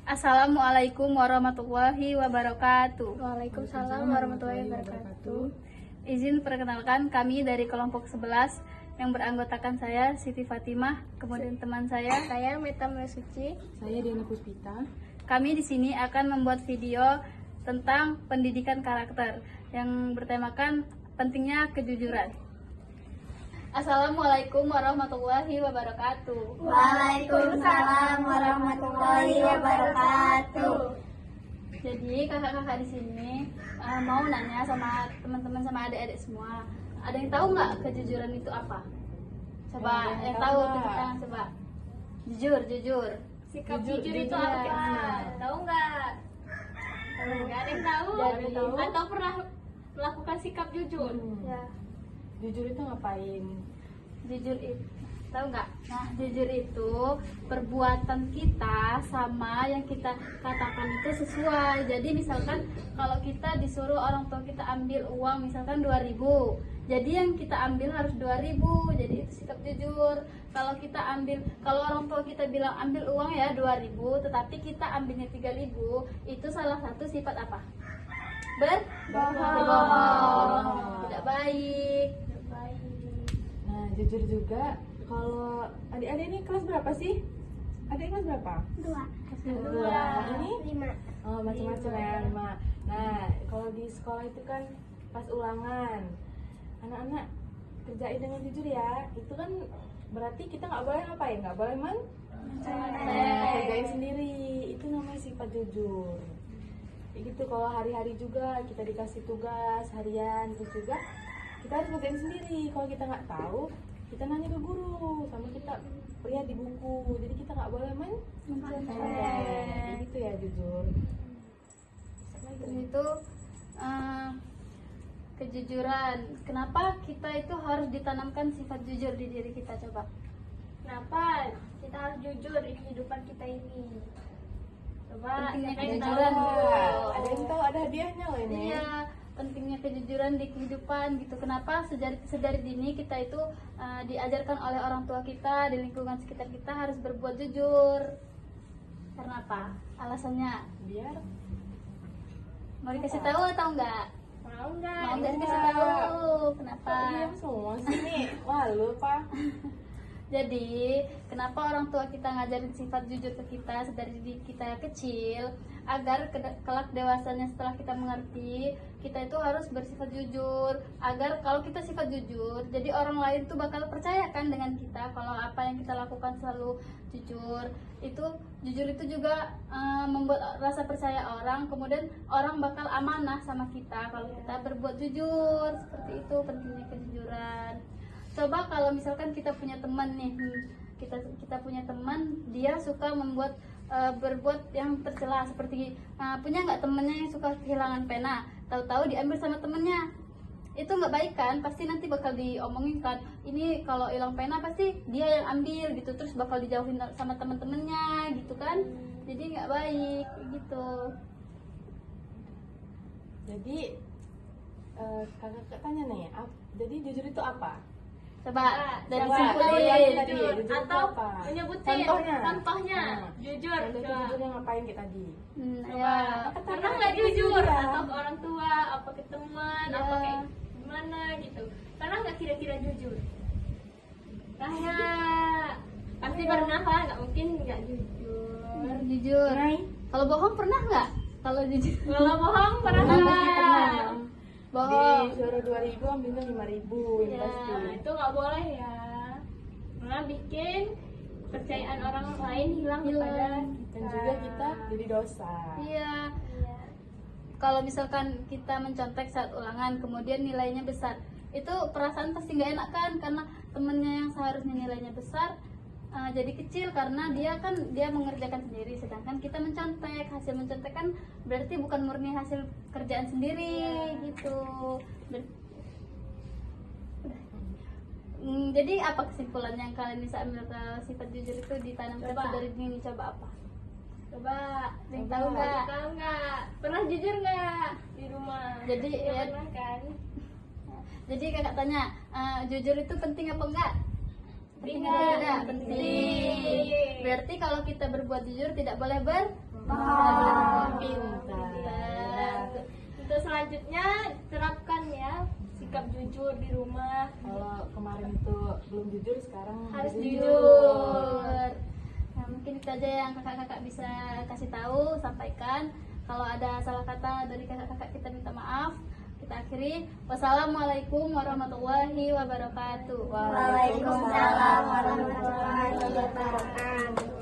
Assalamualaikum warahmatullahi wabarakatuh. Waalaikumsalam warahmatullahi wabarakatuh. Izin perkenalkan, kami dari kelompok 11 yang beranggotakan saya Siti Fatimah, kemudian teman saya. Saya Meta Suci. Saya Diana Puspita. Kami di sini akan membuat video tentang pendidikan karakter yang bertemakan pentingnya kejujuran. Assalamualaikum warahmatullahi wabarakatuh. Waalaikumsalam warahmatullahi wabarakatuh. Jadi kakak-kakak di sini mau nanya sama teman-teman sama adik-adik semua. Ada yang tahu nggak kejujuran itu apa? Coba yang tahu tunjuk tangan coba. Jujur. Sikap Jujur itu ya. apa? Tahu nggak? Nggak ada yang tahu. Jadi- Atau pernah melakukan sikap jujur? Ya, Jujur itu ngapain? jujur itu tahu nggak? Nah, jujur itu perbuatan kita sama yang kita katakan itu sesuai. Jadi misalkan kalau kita disuruh orang tua kita ambil uang misalkan 2.000, jadi yang kita ambil harus 2.000. Jadi itu sikap jujur. Kalau orang tua kita bilang ambil uang ya 2.000, tetapi kita ambilnya 3.000, itu salah satu sifat apa? Berbohong. Tidak baik. Nah, jujur juga. Kalau adik-adik ini kelas berapa sih? Adik kelas berapa? 2. Ini? 5. Oh, macam-macam ya, 5. Nah, kalau di sekolah itu kan pas ulangan, anak-anak kerjain dengan jujur ya. Itu kan berarti kita nggak boleh ngapain? Nggak boleh kerjain sendiri. Itu namanya sifat jujur. Kayak gitu. Kalau hari-hari juga kita dikasih tugas harian, terus juga kita harus kerjain sendiri. Kalau kita nggak tahu, kita nanya ke guru, sama kita lihat di buku. Jadi kita nggak boleh gitu ya, jujur. Terus itu kejujuran. Kenapa kita itu harus ditanamkan sifat jujur di diri kita, coba? Kenapa kita harus jujur di kehidupan kita ini? Coba Pentingnya siapa yang kejujuran. tahu? Ada yang tahu, ada hadiahnya loh ini. Iya, pentingnya kejujuran di kehidupan gitu. Kenapa sedari dini kita itu diajarkan oleh orang tua kita, di lingkungan sekitar kita harus berbuat jujur. Karena apa? Alasannya Biar mau dikasih tahu atau enggak? Mau nggak? Mau nggak Enggak. dikasih tahu? Kenapa? diam semua sini. Malu pak. Jadi, kenapa orang tua kita ngajarin sifat jujur ke kita dari kita kecil, agar kelak dewasanya setelah kita mengerti, kita itu harus bersifat jujur, agar kalau kita sifat jujur, jadi orang lain tuh bakal percaya kan dengan kita kalau apa yang kita lakukan selalu jujur. Jujur itu juga membuat rasa percaya orang, kemudian orang bakal amanah sama kita kalau kita berbuat jujur. Seperti itu pentingnya kejujuran. Coba kalau misalkan kita punya teman nih, kita punya teman, dia suka berbuat yang tercela, seperti punya nggak temennya yang suka kehilangan pena, tahu-tahu diambil sama temennya, itu nggak baik kan? Pasti nanti bakal diomongin kan, ini kalau hilang pena pasti dia yang ambil gitu, terus bakal dijauhin sama temen-temennya gitu kan? Jadi nggak baik gitu. Jadi kakak tanya nih, jadi jujur itu apa? Coba dari Coba, simpulin. yang tadi, jujur itu Atau apa? menyebutin Contohnya. jujur. Contoh Coba. jujurnya ngapain kayak tadi? Ya. Pernah nggak jujur atau ke orang tua, apa ke teman, Ya. apa kayak gimana gitu? Pernah nggak kira-kira jujur? Nah ya, pasti pernah lah, nggak mungkin nggak jujur. Jujur. Pernah? Kalau bohong pernah nggak? Kalau jujur. Kalau bohong pernah Pernah, nggak? pasti pernah. Bohong. Disuruh 2.000 ambilnya 5.000 ini Ya. pasti. Nah, itu nggak boleh ya. Karena bikin kepercayaan orang lain hilang kepada Dan juga kita jadi dosa. Iya. Iya. Kalau misalkan kita mencontek saat ulangan, kemudian nilainya besar, itu perasaan pasti nggak enak kan? Karena temennya yang seharusnya nilainya besar jadi kecil karena dia mengerjakan sendiri, sedangkan kita mencontek. Hasil mencontek kan berarti bukan murni hasil kerjaan sendiri gitu. Jadi apa kesimpulan yang kalian bisa ambil ke sifat jujur itu ditanamkan Coba. dari dini? Coba apa? Coba, Ada yang Coba. tahu nggak? tahu nggak? Pernah jujur nggak di rumah? Jadi, Ya, ya. pernah kan? Jadi kakak tanya, jujur itu penting apa enggak? Penting atau tidak? Penting. Berarti kalau kita berbuat jujur tidak boleh berbohong. Pintar. Untuk selanjutnya terapkan ya sikap jujur di rumah. Kalau kemarin itu belum jujur, sekarang Harus udah Jujur. Nah, mungkin itu aja yang kakak-kakak bisa kasih tahu, sampaikan. Kalau ada salah kata dari kakak-kakak kita minta maaf. Kita akhiri. Wassalamualaikum warahmatullahi wabarakatuh. Waalaikumsalam warahmatullahi wabarakatuh.